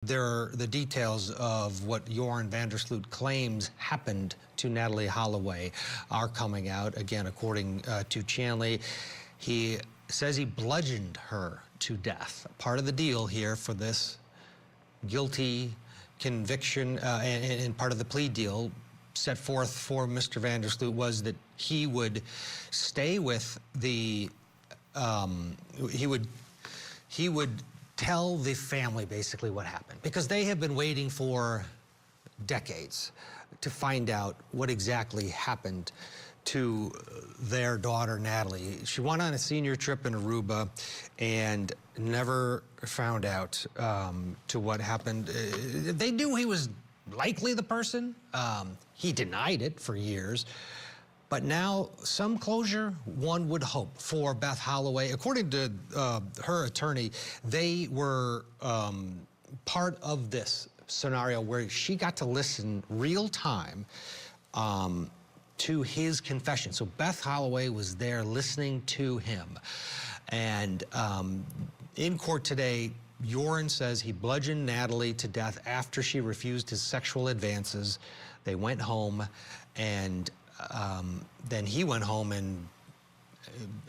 The details of what Joran van der Sloot claims happened to Natalie Holloway are coming out. Again, according to Chanley, he says he bludgeoned her to death. Part of the deal here for this guilty conviction and part of the plea deal set forth for Mr. van der Sloot was that he would stay with the, he would tell the family basically what happened, because they have been waiting for decades to find out what exactly happened to their daughter, Natalie. She went on a senior trip in Aruba and never found out to what happened. They knew he was likely the person. He denied it for years. But now, some closure, one would hope, for Beth Holloway. According to her attorney, they were part of this scenario where she got to listen real time to his confession. So Beth Holloway was there listening to him. And in court today, Joran says he bludgeoned Natalie to death after she refused his sexual advances. They went home, and then he went home and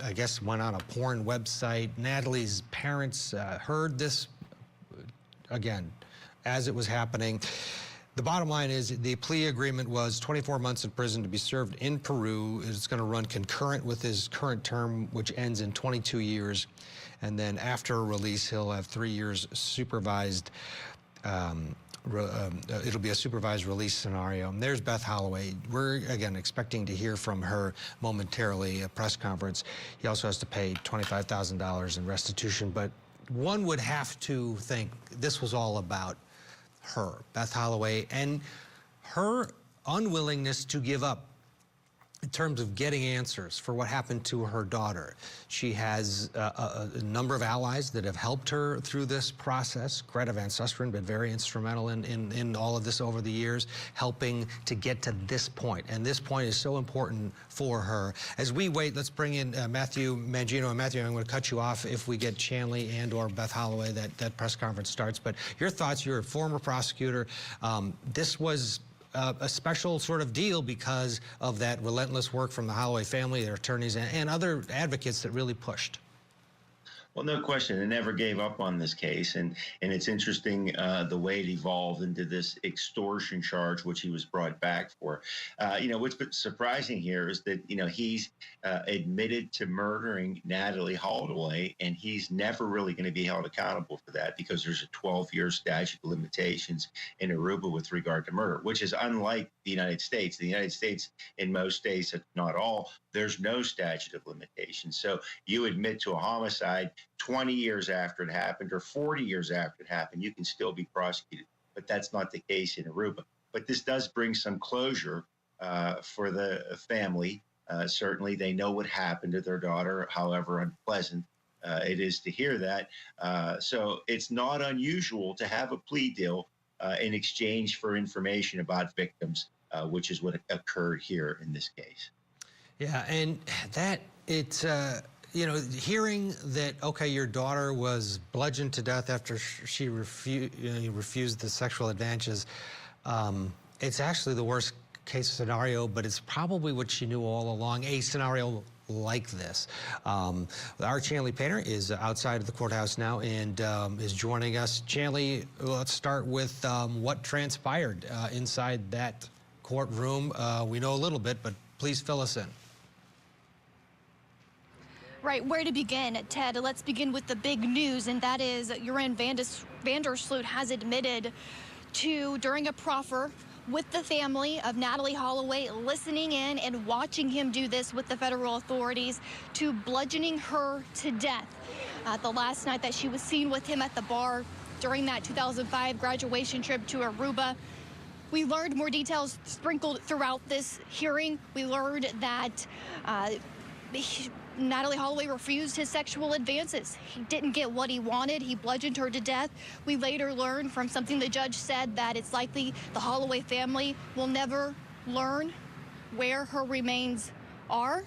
I guess went on a porn website. Natalie's parents heard this, again, as it was happening. The bottom line is the plea agreement was 24 months in prison to be served in Peru. It's going to run concurrent with his current term, which ends in 22 years. And then after release, he'll have 3 years supervised. It'll be a supervised release scenario. And there's Beth Holloway. We're, again, expecting to hear from her momentarily, a press conference. He also has to pay $25,000 in restitution. But one would have to think this was all about her, Beth Holloway, and her unwillingness to give up in terms of getting answers for what happened to her daughter. She has a number of allies that have helped her through this process. Greta Van Susteren been very instrumental in all of this over the years, helping to get to this point. And this point is so important for her. As we wait, let's bring in Matthew Mangino. And Matthew, I'm going to cut you off if we get Chanley and or Beth Holloway, that press conference starts. But your thoughts, you're a former prosecutor. This was a special sort of deal because of that relentless work from the Holloway family, their attorneys, and other advocates that really pushed. Well, no question. It never gave up on this case. And it's interesting the way it evolved into this extortion charge, which he was brought back for. What's been surprising here is that, he's admitted to murdering Natalie Holloway, and he's never really going to be held accountable for that because there's a 12-year statute of limitations in Aruba with regard to murder, which is unlike the United States. The United States, in most states, if not all, there's no statute of limitations. So you admit to a homicide 20 years after it happened or 40 years after it happened, you can still be prosecuted. But that's not the case in Aruba. But this does bring some closure for the family. Certainly, they know what happened to their daughter, however unpleasant it is to hear that. So it's not unusual to have a plea deal in exchange for information about victims, which is what occurred here in this case. Yeah, and that it's, hearing that, okay, your daughter was bludgeoned to death after she refused the sexual advances, it's actually the worst case scenario, but it's probably what she knew all along, a scenario like this. Our Chanley Painter is outside of the courthouse now and is joining us. Chanley, let's start with what transpired inside that courtroom. We know a little bit, but please fill us in. Right, where to begin, Ted? Let's begin with the big news, and that is Joran van der Sloot has admitted to, during a proffer with the family of Natalie Holloway, listening in and watching him do this with the federal authorities, to bludgeoning her to death. The last night that she was seen with him at the bar during that 2005 graduation trip to Aruba. We learned more details sprinkled throughout this hearing. We learned that Natalie Holloway refused his sexual advances. He didn't get what he wanted. He bludgeoned her to death. We later learned from something the judge said that it's likely the Holloway family will never learn where her remains are.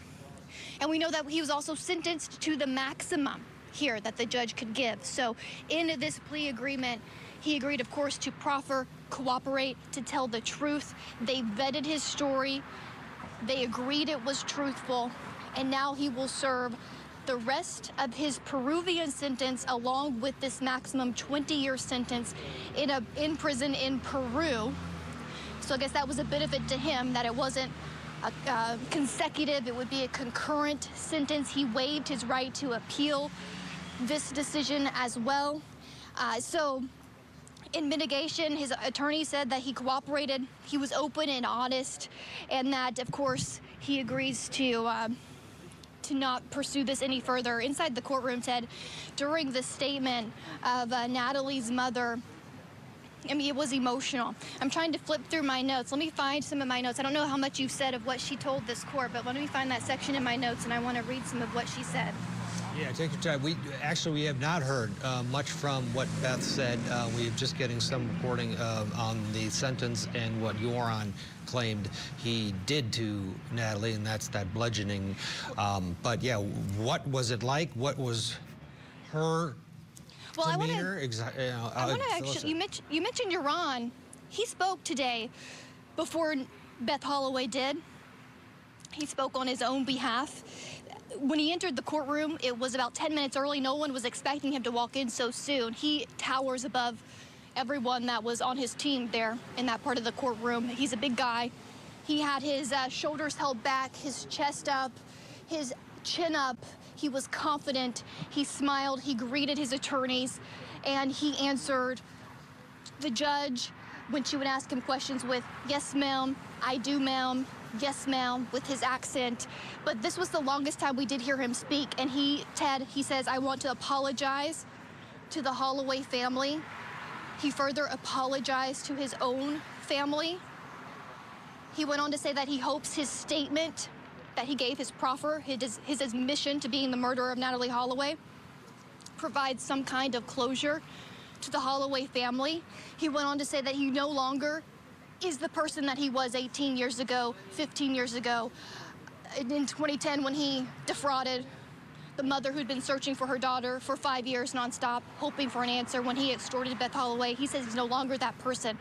And we know that he was also sentenced to the maximum here that the judge could give. So in this plea agreement, He agreed, of course, to proffer, cooperate, to tell the truth. They vetted his story. They agreed it was truthful. And now he will serve the rest of his Peruvian sentence along with this maximum 20-year sentence in prison in Peru. So I guess that was a benefit to him, that it wasn't consecutive. It would be a concurrent sentence. He waived his right to appeal this decision as well. So in mitigation, his attorney said that he cooperated, he was open and honest, and that, of course, he agrees to not pursue this any further. Inside the courtroom, Ted, during the statement of Natalie's mother, I mean, it was emotional. I'm trying to flip through my notes. Let me find some of my notes. I don't know how much you've said of what she told this court, but let me find that section in my notes, and I want to read some of what she said. Yeah, take your time. We have not heard much from what Beth said. We're just getting some reporting on the sentence and what Joran claimed he did to Natalie, and that's that bludgeoning. But yeah, what was it like? What was her demeanor? I want to actually, you mentioned Joran. He spoke today before Beth Holloway did. He spoke on his own behalf. When he entered the courtroom, it was about 10 minutes early. No one was expecting him to walk in so soon. He towers above everyone that was on his team there in that part of the courtroom. He's a big guy. He had his shoulders held back, his chest up, his chin up. He was confident. He smiled. He greeted his attorneys, and he answered the judge when she would ask him questions with, "Yes, ma'am, I do, ma'am. Yes, ma'am," with his accent. But this was the longest time we did hear him speak. And Ted, he says, "I want to apologize to the Holloway family." He further apologized to his own family. He went on to say that he hopes his statement that he gave, his proffer, his admission to being the murderer of Natalie Holloway, provides some kind of closure to the Holloway family. He went on to say that he no longer is the person that he was 18 years ago, 15 years ago, in 2010 when he defrauded the mother who'd been searching for her daughter for 5 years nonstop, hoping for an answer when he extorted Beth Holloway. He says he's no longer that person,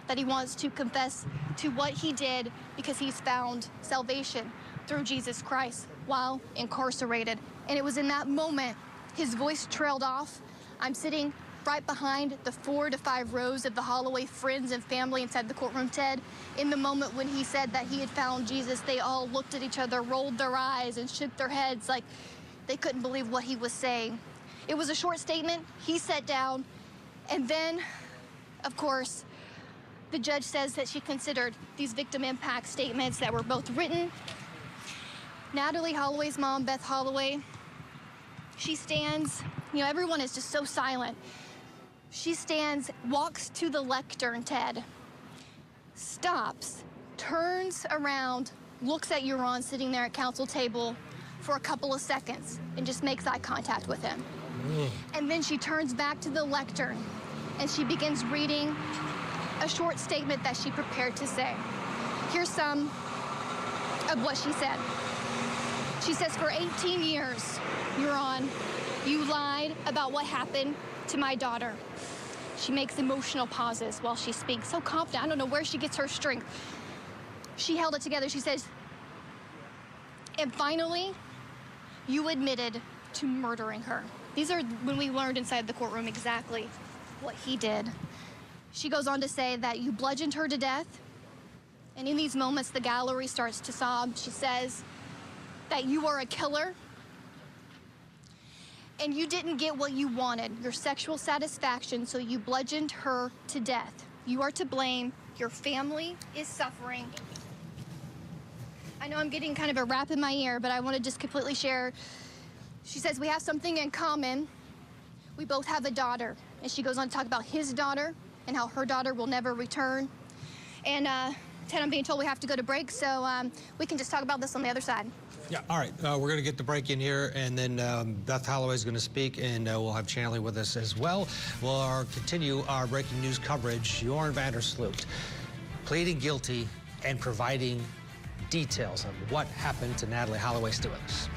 that he wants to confess to what he did because he's found salvation through Jesus Christ while incarcerated. And it was in that moment his voice trailed off. I'm sitting right behind the 4 to 5 rows of the Holloway friends and family inside the courtroom, Ted. In the moment when he said that he had found Jesus, they all looked at each other, rolled their eyes, and shook their heads like they couldn't believe what he was saying. It was a short statement. He sat down, and then, of course, the judge says that she considered these victim impact statements that were both written. Natalie Holloway's mom, Beth Holloway, she stands, everyone is just so silent. She stands, walks to the lectern, Ted, stops, turns around, looks at Joran sitting there at counsel table for a couple of seconds and just makes eye contact with him. And then she turns back to the lectern and she begins reading a short statement that she prepared to say. Here's some of what she said. She says, "For 18 years, Joran, you lied about what happened to my daughter." She makes emotional pauses while she speaks, so confident. I don't know where she gets her strength. She held it together. She says, "And finally, you admitted to murdering her." These are when we learned inside the courtroom exactly what he did. She goes on to say that you bludgeoned her to death. And in these moments, the gallery starts to sob. She says that you are a killer and you didn't get what you wanted, your sexual satisfaction, so you bludgeoned her to death. You are to blame. Your family is suffering. I know I'm getting kind of a rap in my ear, but I want to just completely share. She says, we have something in common. We both have a daughter. And she goes on to talk about his daughter and how her daughter will never return. And Ted, I'm being told we have to go to break, so we can just talk about this on the other side. Yeah, all right. We're going to get the break in here, and then Beth Holloway is going to speak, and we'll have Chanley with us as well. We'll continue our breaking news coverage. Joran van der Sloot pleading guilty and providing details of what happened to Natalie Holloway. Stay with us.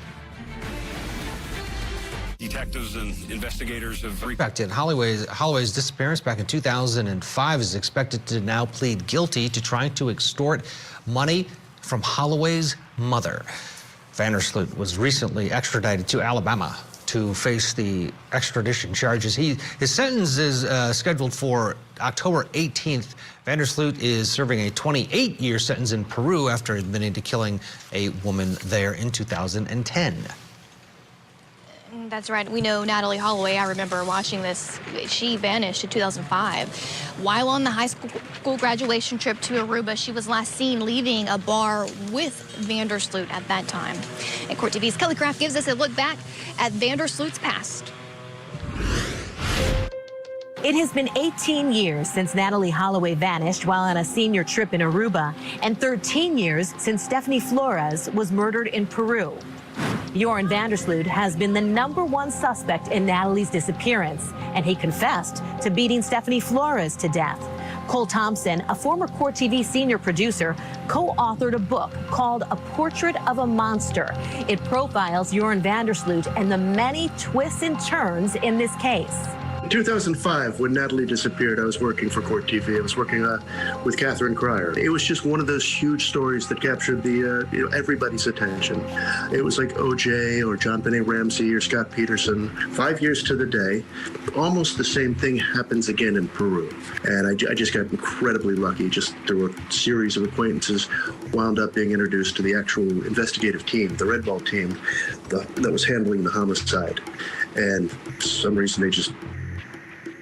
Detectives and investigators have Suspected Holloway's disappearance back in 2005 is expected to now plead guilty to trying to extort money from Holloway's mother. Vandersloot was recently extradited to Alabama to face the extradition charges. His sentence is scheduled for October 18th. Vandersloot is serving a 28-year sentence in Peru after admitting to killing a woman there in 2010. That's right. We know Natalee Holloway. I remember watching this. She vanished in 2005. While on the high school graduation trip to Aruba, she was last seen leaving a bar with Vandersloot at that time. And Court TV's Kelly Craft gives us a look back at Vandersloot's past. It has been 18 years since Natalee Holloway vanished while on a senior trip in Aruba, and 13 years since Stephanie Flores was murdered in Peru. Joran Vandersloot has been the #1 suspect in Natalee's disappearance, and he confessed to beating Stephanie Flores to death. Cole Thompson, a former Court TV senior producer, co-authored a book called A Portrait of a Monster. It profiles Joran Vandersloot and the many twists and turns in this case. In 2005, when Natalee disappeared, I was working for Court TV. I was working with Catherine Cryer. It was just one of those huge stories that captured the everybody's attention. It was like O.J. or John Benet Ramsey or Scott Peterson. 5 years to the day, almost the same thing happens again in Peru. And I just got incredibly lucky. Just through a series of acquaintances, wound up being introduced to the actual investigative team, the Red Ball team that was handling the homicide. And for some reason, they just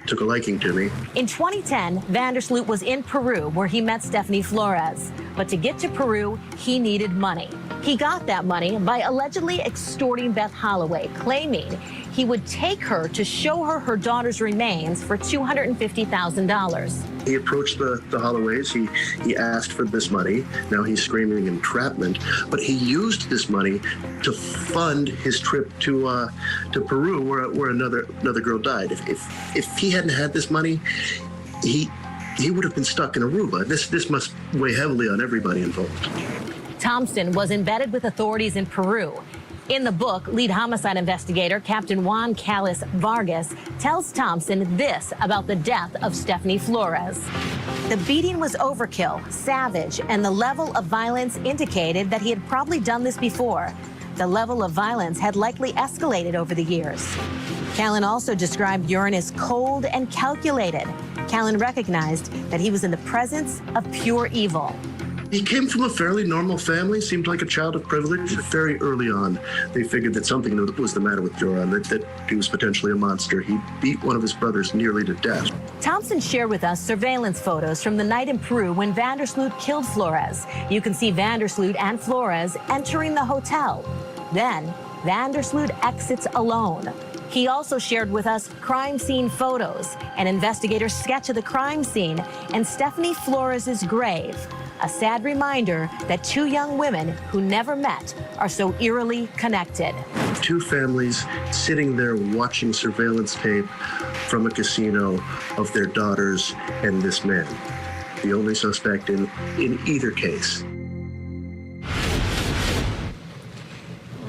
took a liking to me. In 2010, Vandersloot was in Peru where he met Stephanie Flores. But to get to Peru, he needed money. He got that money by allegedly extorting Beth Holloway, claiming he would take her to show her her daughter's remains for $250,000. He approached the Holloways. He asked for this money. Now he's screaming entrapment. But he used this money to fund his trip to Peru, where another girl died. If he hadn't had this money, he would have been stuck in Aruba. This must weigh heavily on everybody involved. Thompson was embedded with authorities in Peru. In the book, lead homicide investigator Captain Juan Callis Vargas tells Thompson this about the death of Stephanie Flores. The beating was overkill, savage, and the level of violence indicated that he had probably done this before. The level of violence had likely escalated over the years. Callan also described Joran as cold and calculated. Callan recognized that he was in the presence of pure evil. He came from a fairly normal family, seemed like a child of privilege. Very early on, they figured that something was the matter with Joran, that he was potentially a monster. He beat one of his brothers nearly to death. Thompson shared with us surveillance photos from the night in Peru when Vandersloot killed Flores. You can see Vandersloot and Flores entering the hotel. Then, Vandersloot exits alone. He also shared with us crime scene photos, an investigator's sketch of the crime scene, and Stephanie Flores' grave. A sad reminder that two young women who never met are so eerily connected. Two families sitting there watching surveillance tape from a casino of their daughters and this man, the only suspect in either case.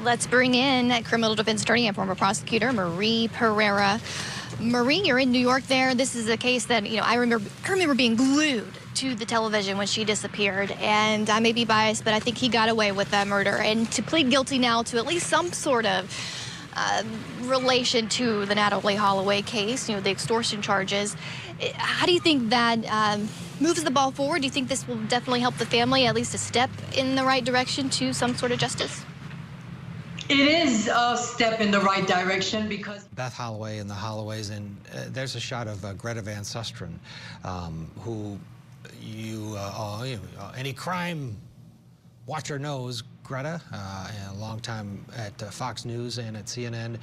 Let's bring in criminal defense attorney and former prosecutor Marie Pereira. Marie, you're in New York there. This is a case that, I remember being glued to the television when she disappeared. And I may be biased, but I think he got away with that murder. And to plead guilty now to at least some sort of relation to the Natalee Holloway case, the extortion charges. How do you think that moves the ball forward? Do you think this will definitely help the family, at least a step in the right direction to some sort of justice? It is a step in the right direction because Beth Holloway and the Holloways, and there's a shot of Greta Van Susteren, who any crime watcher knows Greta, a long time at Fox News and at CNN.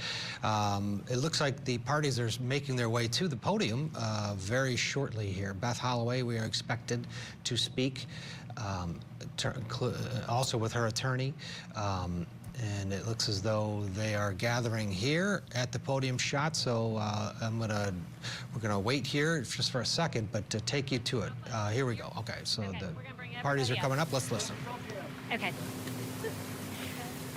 It looks like the parties are making their way to the podium very shortly here. Beth Holloway, we are expected to speak, also with her attorney. And it looks as though they are gathering here at the podium shot. So we're gonna wait here just for a second, but to take you to it. Here we go. Okay, so the parties are coming up. Let's listen. Okay.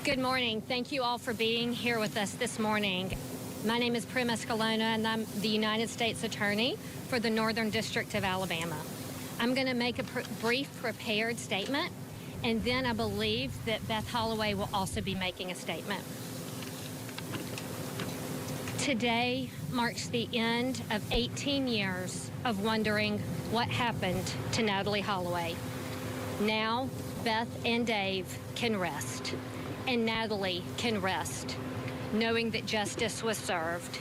Good morning. Thank you all for being here with us this morning. My name is Prim Escalona, and I'm the United States Attorney for the Northern District of Alabama. I'm going to make a brief prepared statement, and then I believe that Beth Holloway will also be making a statement. Today marks the end of 18 years of wondering what happened to Natalie Holloway. Now, Beth and Dave can rest, and Natalie can rest, knowing that justice was served.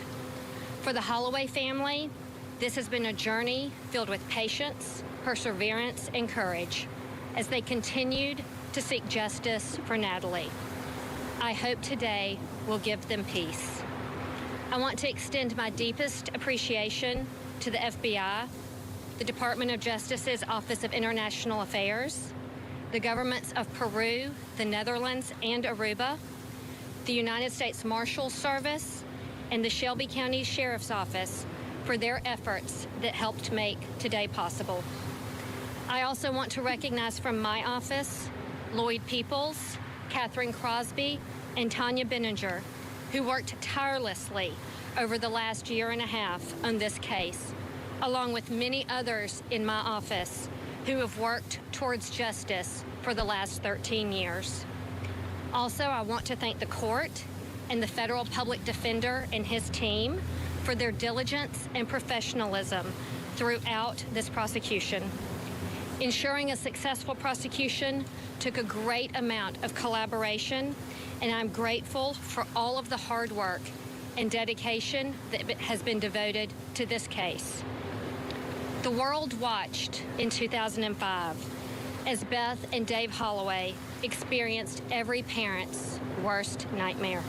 For the Holloway family, this has been a journey filled with patience, perseverance, and courage as they continued to seek justice for Natalie. I hope today will give them peace. I want to extend my deepest appreciation to the FBI, the Department of Justice's Office of International Affairs, the governments of Peru, the Netherlands, and Aruba, the United States Marshals Service, and the Shelby County Sheriff's Office for their efforts that helped make today possible. I also want to recognize from my office Lloyd Peoples, Catherine Crosby, and Tanya Benninger, who worked tirelessly over the last year and a half on this case, along with many others in my office who have worked towards justice for the last 13 years. Also, I want to thank the court and the federal public defender and his team for their diligence and professionalism throughout this prosecution. Ensuring a successful prosecution took a great amount of collaboration, and I'm grateful for all of the hard work and dedication that has been devoted to this case. The world watched in 2005 as Beth and Dave Holloway experienced every parent's worst nightmare.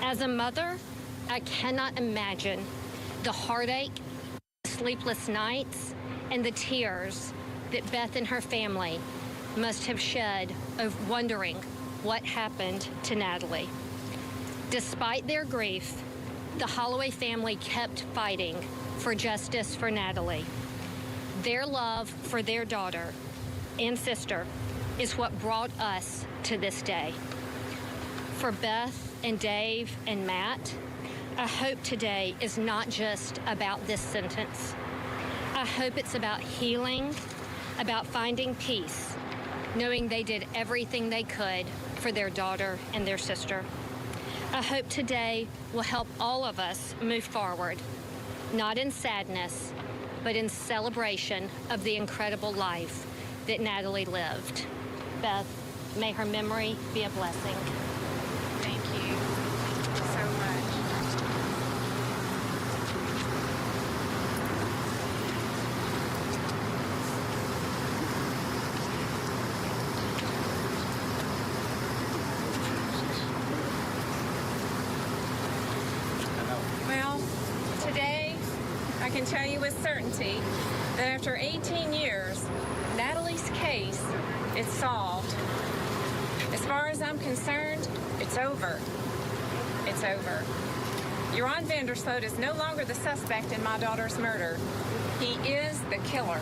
As a mother, I cannot imagine the heartache, sleepless nights, and the tears that Beth and her family must have shed of wondering what happened to Natalie. Despite their grief, the Holloway family kept fighting for justice for Natalie. Their love for their daughter and sister is what brought us to this day. For Beth and Dave and Matt, I hope today is not just about this sentence. I hope it's about healing, about finding peace, knowing they did everything they could for their daughter and their sister. I hope today will help all of us move forward, not in sadness, but in celebration of the incredible life that Natalie lived. Beth, may her memory be a blessing. Thank you so much. Well, today I can tell you with certainty that after 18 years, Natalie's case is solved. As far as I'm concerned, it's over. It's over. Joran Vandersloot is no longer the suspect in my daughter's murder. He is the killer.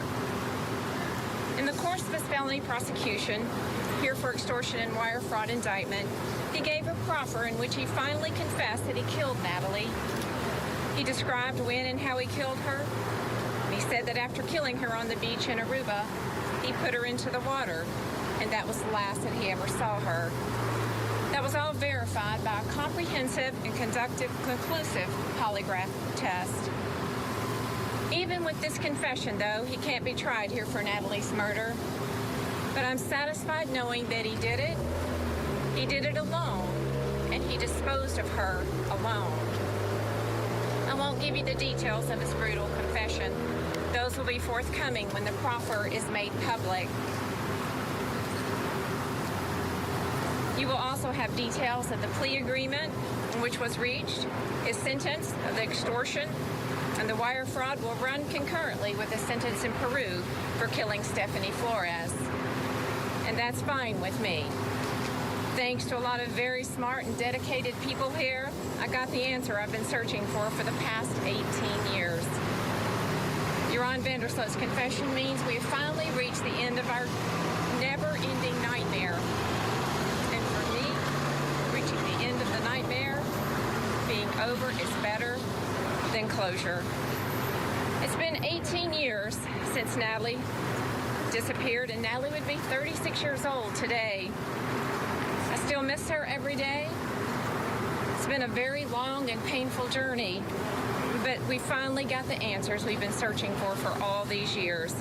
In the course of his felony prosecution, here for extortion and wire fraud indictment, he gave a proffer in which he finally confessed that he killed Natalie. He described when and how he killed her. He said that after killing her on the beach in Aruba, he put her into the water, and that was the last that he ever saw her. That was all verified by a comprehensive and conclusive polygraph test. Even with this confession, though, he can't be tried here for Natalie's murder. But I'm satisfied knowing that he did it. He did it alone, and he disposed of her alone. I won't give you the details of his brutal confession. Those will be forthcoming when the proffer is made public. You will also have details of the plea agreement which was reached. His sentence of the extortion and the wire fraud will run concurrently with the sentence in Peru for killing Stephanie Flores. And that's fine with me. Thanks to a lot of very smart and dedicated people here, I got the answer I've been searching for the past 18 years. Joran Vandersloot's confession means we have finally reached the end of our never-ending nightmare. And for me, reaching the end of the nightmare, being over is better than closure. It's been 18 years since Natalie disappeared, and Natalie would be 36 years old today. I still miss her every day. It's been a very long and painful journey, but we finally got the answers we've been searching for all these years.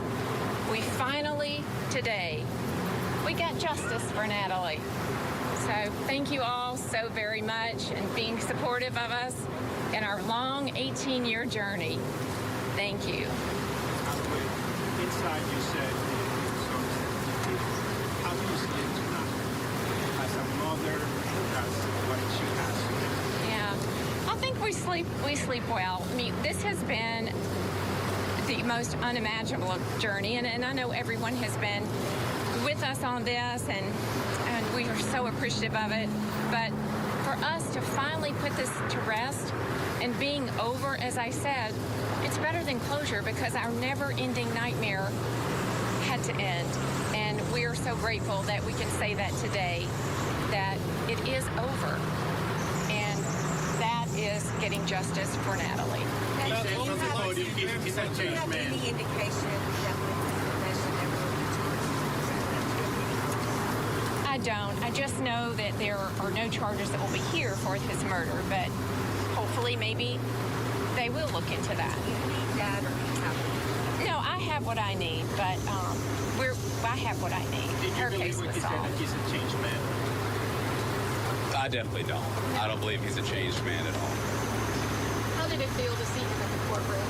We finally, today, we got justice for Natalie. So thank you all so very much and being supportive of us in our long 18-year journey. Thank you. Inside you said, how do you sleep tonight? As a mother, that's what she has. Yeah, I think we sleep well. I mean, this has been the most unimaginable journey, and I know everyone has been with us on this, and we are so appreciative of it. But for us to finally put this to rest and being over, as I said, it's better than closure because our never-ending nightmare had to end. And we are so grateful that we can say that today, that it is over. And that is getting justice for Natalie. He said from the podium, he's a changed man. Any indication that I don't. I just know that there are no charges that will be here for his murder, but hopefully maybe they will look into that. you need that or No, I have what I need, but I have what I need. Did you Her believe case when was he said that solved. he's a changed man? I definitely don't. I don't believe he's a changed man at all. How did it feel to see him in the courtroom,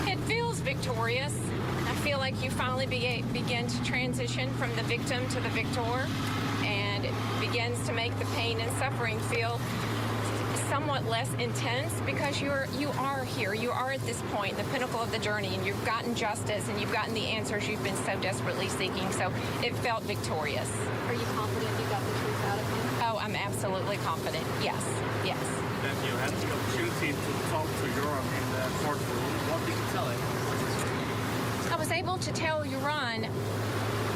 It feels victorious. I feel like you finally begin to transition from the victim to the victor, and it begins to make the pain and suffering feel somewhat less intense because you are here. You are at this point, the pinnacle of the journey, and you've gotten justice and you've gotten the answers you've been so desperately seeking. So it felt victorious. Are you confident you got the truth out of him? Oh, I'm absolutely confident. Yes, yes. That you had the opportunity to talk to Joran in the courtroom. What did you tell him? I was able to tell Joran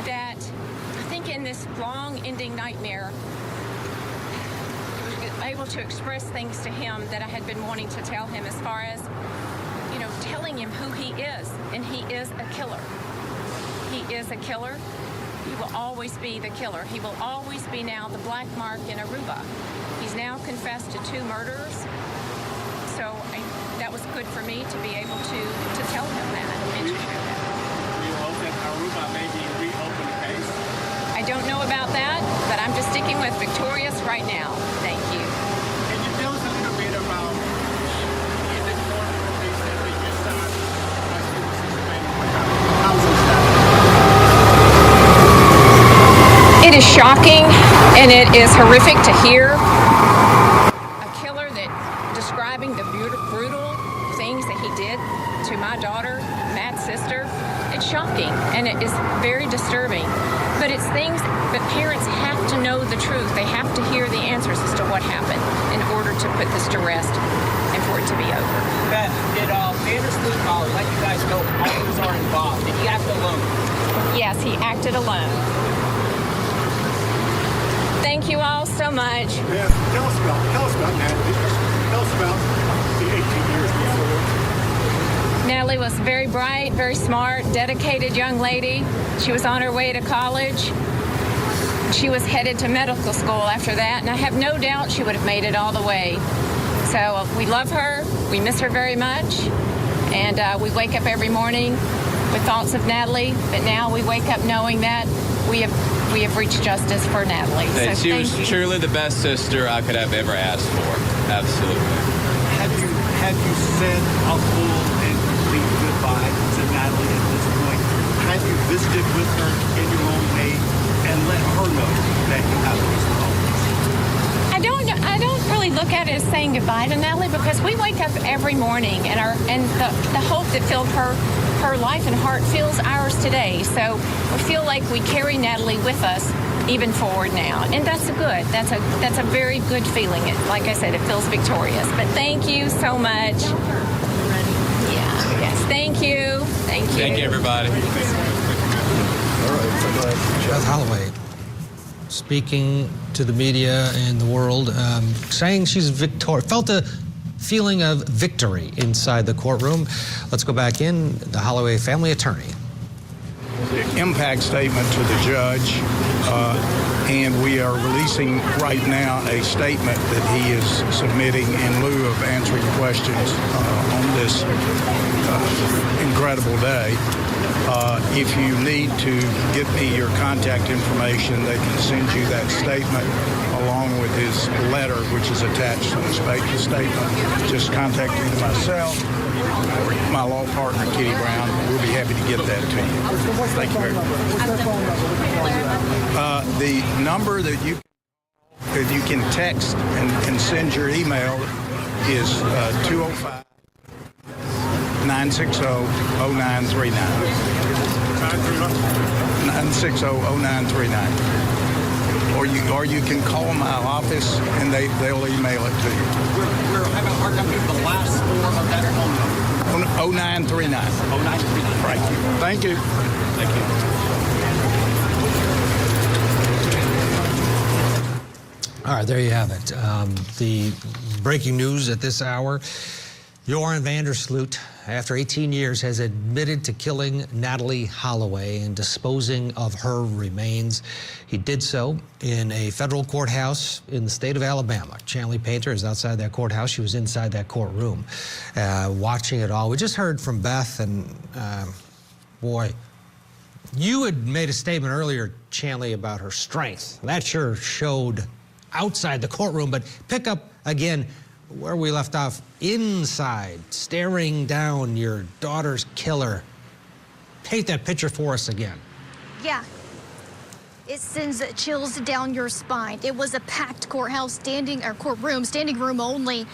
that I think in this long-ending nightmare, able to express things to him that I had been wanting to tell him as far as, telling him who he is. And he is a killer. He is a killer. He will always be the killer. He will always be now the black mark in Aruba. He's now confessed to 2 murders. So that was good for me to be able to tell him that and mention that. Do you hope that Aruba maybe reopen the case? I don't know about that, but I'm just sticking with victorious right now. Thank you. Can you tell us a little bit about in the courtroom they said they just It is shocking and it is horrific to hear a killer that describing the brutal things that he did to my daughter, Matt's sister. It's shocking and it is very disturbing. But it's things that parents have to know the truth. They have to hear the answers as to what happened in order to put this to rest and for it to be over. Beth, did Vandersloot let you guys know others are involved? Did he act alone? Yes, he acted alone. Thank you all so much. Beth, tell us about Natalie. Tell us about the 18 years before. Natalie was very bright, very smart, dedicated young lady. She was on her way to college. She was headed to medical school after that, and I have no doubt she would have made it all the way. So we love her, we miss her very much, and we wake up every morning with thoughts of Natalie, but now we wake up knowing that we have reached justice for Natalie. And so she was truly the best sister I could have ever asked for. Absolutely. Have you said a full and complete goodbye to Natalie at this point? Have you visited with her in your own way and let her know that you have these moments? I don't really look at it as saying goodbye to Natalie because we wake up every morning and the hope that filled her life and heart fills ours today. So we feel like we carry Natalie with us even forward now, and that's good. That's a very good feeling. Like I said, it feels victorious. But thank you so much. Yes. Thank you. Thank you. Thank you, everybody. Beth Holloway speaking to the media and the world, saying she's felt a feeling of victory inside the courtroom. Let's go back in. The Holloway family attorney. The impact statement to the judge, and we are releasing right now a statement that he is submitting in lieu of answering questions on this incredible day. If you need to get me your contact information, they can send you that statement along with his letter, which is attached to the statement. Just contact either myself or my law partner, Kitty Brown. We'll be happy to get that to you. Thank you very much. The number that you can text and send your email is 205 960-0939. 960-0939. Or you can call my office and they'll email it to you. We're having a hard time getting the last four of that phone number. 0939. 0939. Right. Thank you. Thank you. All right, there you have it. The breaking news at this hour. Joran Vandersloot, after 18 years, has admitted to killing Natalee Holloway and disposing of her remains. He did so in a federal courthouse in the state of Alabama. Chanley Painter is outside that courthouse. She was inside that courtroom watching it all. We just heard from Beth, and boy, you had made a statement earlier, Chanley, about her strength. That sure showed outside the courtroom, but pick up again where we left off, inside, staring down your daughter's killer. Paint that picture for us again. Yeah. It sends chills down your spine. It was a packed courthouse, standing room only.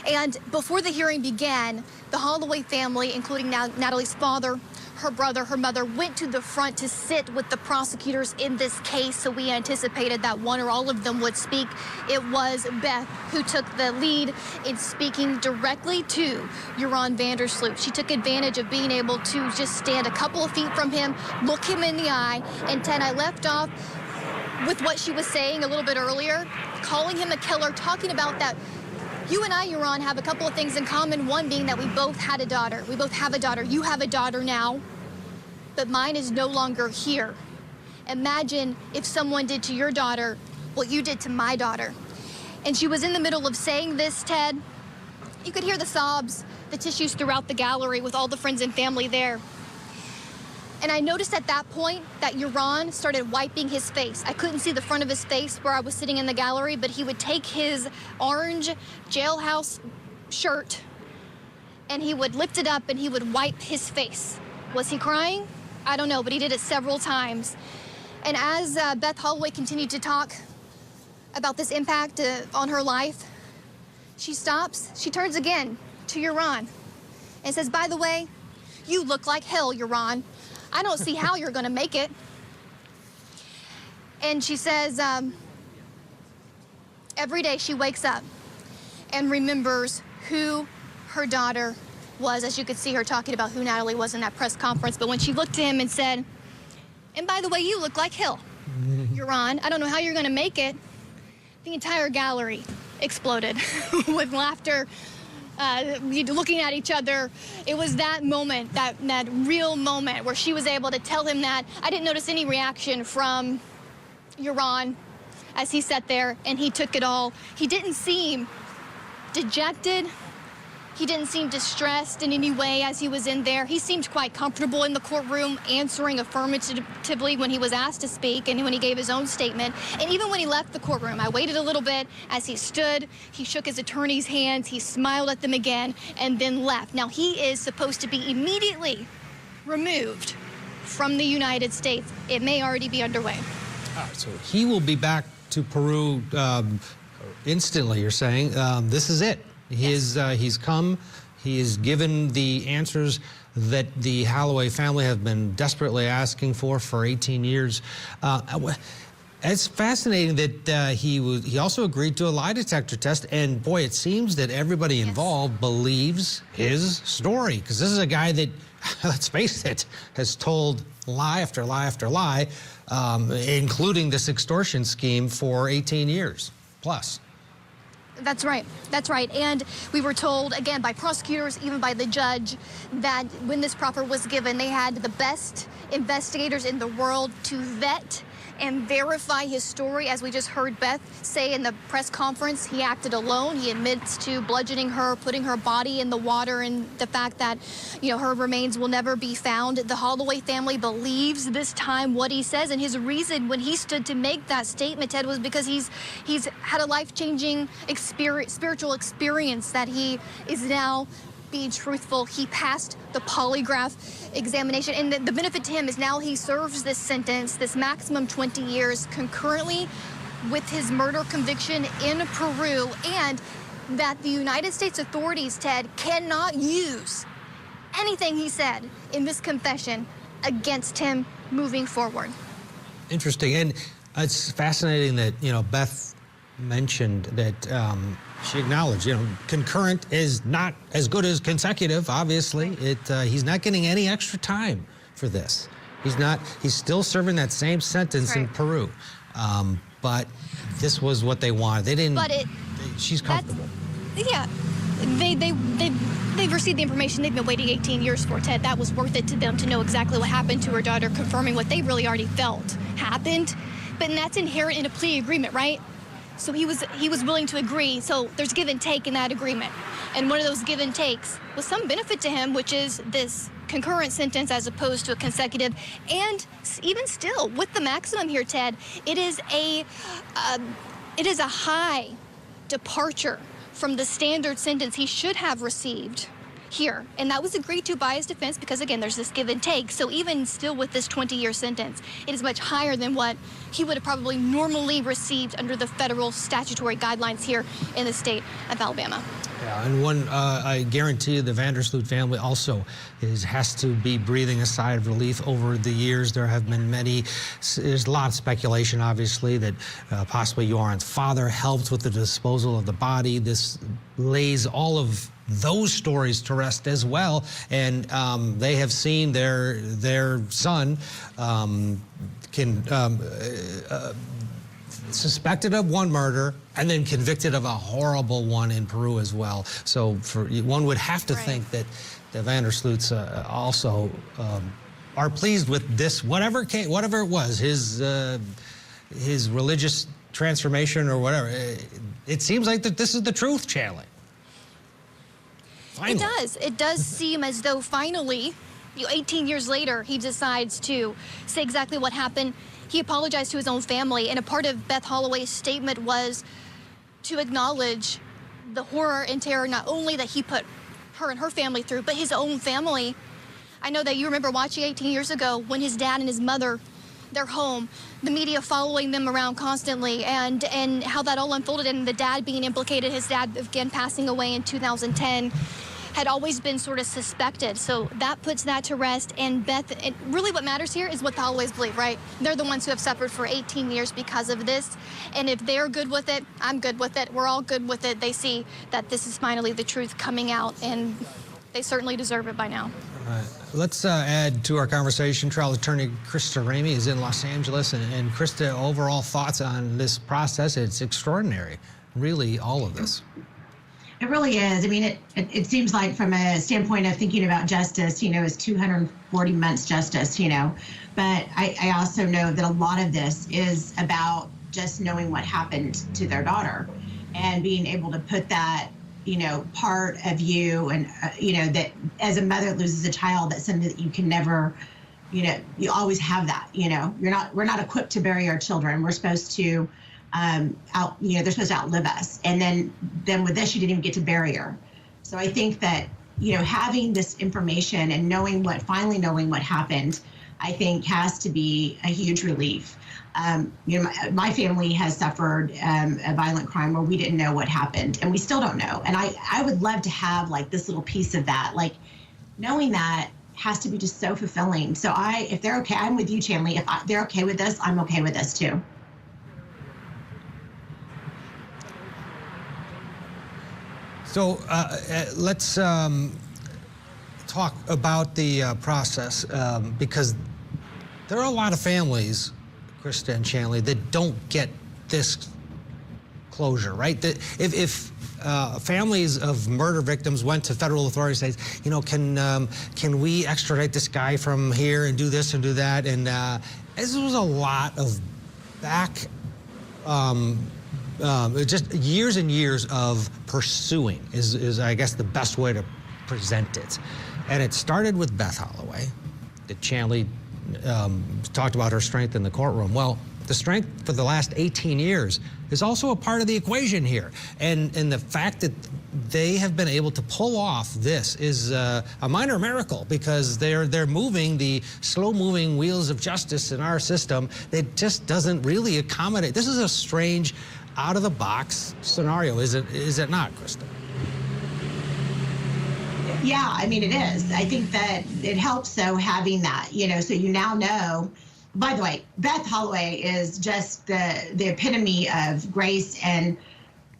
And before the hearing began, the Holloway family, including Natalee's father, her brother, her mother, went to the front to sit with the prosecutors in this case, so we anticipated that one or all of them would speak. It was Beth who took the lead in speaking directly to Joran Vandersloot. She took advantage of being able to just stand a couple of feet from him, look him in the eye, and Ted, I left off with what she was saying a little bit earlier, calling him a killer, talking about that. You and I, Joran, have a couple of things in common, one being that we both had a daughter. We both have a daughter. You have a daughter now, but mine is no longer here. Imagine if someone did to your daughter what you did to my daughter. And she was in the middle of saying this, Ted. You could hear the sobs, the tissues throughout the gallery with all the friends and family there. And I noticed at that point that Joran started wiping his face. I couldn't see the front of his face where I was sitting in the gallery, but he would take his orange jailhouse shirt and he would lift it up and he would wipe his face. Was he crying? I don't know, but he did it several times. And as Beth Holloway continued to talk about this impact on her life, she stops, she turns again to Joran and says, by the way, you look like hell, Joran. I don't see how you're going to make it. And she says every day she wakes up and remembers who her daughter was, as you could see her talking about who Natalee was in that press conference. But when she looked to him and said, and by the way, you look like hell, Joran, I don't know how you're going to make it, the entire gallery exploded with laughter. Looking at each other. It was that moment, that real moment where she was able to tell him that. I didn't notice any reaction from Joran as he sat there and he took it all. He didn't seem dejected. He didn't seem distressed in any way as he was in there. He seemed quite comfortable in the courtroom, answering affirmatively when he was asked to speak and when he gave his own statement. And even when he left the courtroom, I waited a little bit as he stood. He shook his attorney's hands. He smiled at them again and then left. Now, he is supposed to be immediately removed from the United States. It may already be underway. All right, so he will be back to Peru instantly, you're saying. This is it. He's come, he has given the answers that the Holloway family have been desperately asking for 18 years. It's fascinating that he also agreed to a lie detector test, and boy, it seems that everybody involved believes his story, because this is a guy that, let's face it, has told lie after lie after lie, including this extortion scheme for 18 years plus. That's right. That's right. And we were told, again, by prosecutors, even by the judge, that when this proffer was given, they had the best investigators in the world to vet and verify his story. As we just heard Beth say in the press conference, he acted alone. He admits to bludgeoning her, putting her body in the water, and the fact that, you know, her remains will never be found. The Holloway family believes this time what he says, and his reason when he stood to make that statement, Ted, was because he's had a life-changing spiritual experience that he is now being truthful. He passed the polygraph examination, and the benefit to him is now he serves this sentence, this maximum 20 years, concurrently with his murder conviction in Peru, and that the United States authorities, Ted, cannot use anything he said in this confession against him moving forward. Interesting, and it's fascinating that, you know, Beth mentioned that she acknowledged, you know, concurrent is not as good as consecutive. Obviously, he's not getting any extra time for this. He's still serving that same sentence in Peru. But this was what they wanted. They didn't. But she's comfortable. Yeah, they've received the information they've been waiting 18 years for, Ted. That was worth it to them to know exactly what happened to her daughter, confirming what they really already felt happened. But that's inherent in a plea agreement, right? So he was willing to agree. So there's give and take in that agreement. And one of those give and takes was some benefit to him, which is this concurrent sentence as opposed to a consecutive. And even still, with the maximum here, Ted, it is a high departure from the standard sentence he should have received here. And that was agreed to by his defense because, again, there's this give and take. So even still with this 20-year sentence, it is much higher than what he would have probably normally received under the federal statutory guidelines here in the state of Alabama. Yeah, and one, I guarantee you the Vandersloot family also has to be breathing a sigh of relief. Over the years, there have been there's a lot of speculation, obviously, that possibly Joran's father helped with the disposal of the body. This lays all of those stories to rest as well, and they have seen their son suspected of one murder and then convicted of a horrible one in Peru as well. So one would have to think that the Vandersloots also are pleased with this, whatever it was, his religious transformation or whatever. It seems like that this is the truth, Chanley. Finally. It does seem as though finally, 18 years later, he decides to say exactly what happened. He apologized to his own family, and a part of Beth Holloway's statement was to acknowledge the horror and terror not only that he put her and her family through, but his own family. I know that you remember watching 18 years ago when his dad and his mother, their home, the media following them around constantly, and how that all unfolded, and the dad being implicated, his dad again passing away in 2010. Had always been sort of suspected. So that puts that to rest. And Beth, really what matters here is what the Holloways believe, right? They're the ones who have suffered for 18 years because of this. And if they're good with it, I'm good with it. We're all good with it. They see that this is finally the truth coming out, and they certainly deserve it by now. All right. Let's add to our conversation. Trial attorney Krista Ramey is in Los Angeles. And Krista, overall thoughts on this process? It's extraordinary, really, all of this. It really is. I mean, it seems like from a standpoint of thinking about justice, it's 240 months justice, But I also know that a lot of this is about just knowing what happened to their daughter and being able to put that, part of you and, that as a mother loses a child, that's something that you can never, you always have that, we're not equipped to bury our children. We're supposed to they're supposed to outlive us. And then with this, you didn't even get to bury her. So I think that, having this information and finally knowing what happened, I think has to be a huge relief. My family has suffered a violent crime where we didn't know what happened, and we still don't know. And I would love to have like this little piece of that, like knowing that has to be just so fulfilling. So if they're okay, I'm with you, Chanley. If they're okay with this, I'm okay with this too. So let's talk about the process because there are a lot of families, Krista and Shanley, that don't get this closure, right? That if families of murder victims went to federal authorities and said, you know, can we extradite this guy from here and do this and do that? And this was a lot of just years and years of pursuing is I guess the best way to present it. And it started with Beth Holloway, that Shanley talked about her strength in the courtroom. Well, the strength for the last 18 years is also a part of the equation here. And the fact that they have been able to pull off this is a minor miracle, because they're moving the slow-moving wheels of justice in our system that just doesn't really accommodate. This is a strange, out-of-the-box scenario, is it not, Krista? Yeah, I mean, it is. I think that it helps, though, having that, you know, so you now know. By the way, Beth Holloway is just the epitome of grace and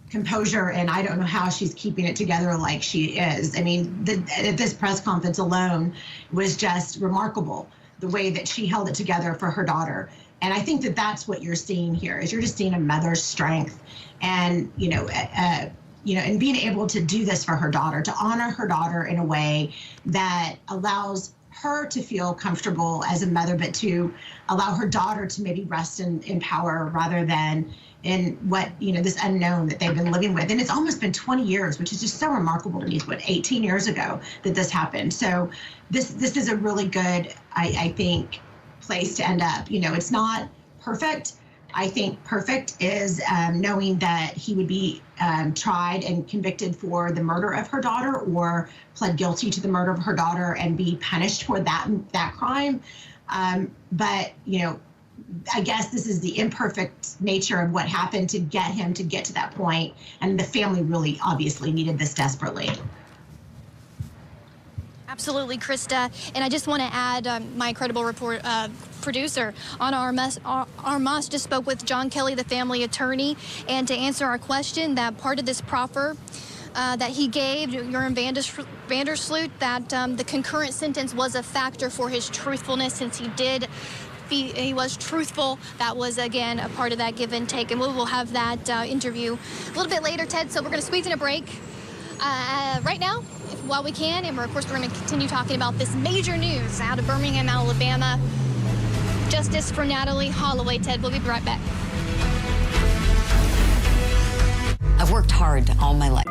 composure, and I don't know how she's keeping it together like she is. I mean, this press conference alone was just remarkable, the way that she held it together for her daughter. And I think that that's what you're seeing here, is you're just seeing a mother's strength, and and being able to do this for her daughter, to honor her daughter in a way that allows her to feel comfortable as a mother, but to allow her daughter to maybe rest in power rather than in what, this unknown that they've been living with. And it's almost been 20 years, which is just so remarkable to me. It's 18 years ago that this happened. So this is a really good, I think, place to end up. It's not perfect. I think perfect is knowing that he would be tried and convicted for the murder of her daughter, or pled guilty to the murder of her daughter and be punished for that crime. But I guess this is the imperfect nature of what happened to get him to get to that point, and the family really obviously needed this desperately. Absolutely, Krista. And I just want to add, my incredible producer on Armas just spoke with John Kelly, the family attorney, and to answer our question, that part of this proffer that he gave Joran Vandersloot, that the concurrent sentence was a factor for his truthfulness, since he was truthful. That was, again, a part of that give and take. And we will have that interview a little bit later, Ted. So we're going to squeeze in a break right now, while we can. And of course, we're going to continue talking about this major news out of Birmingham, Alabama. Justice for Natalee Holloway. Ted, we'll be right back. I've worked hard all my life.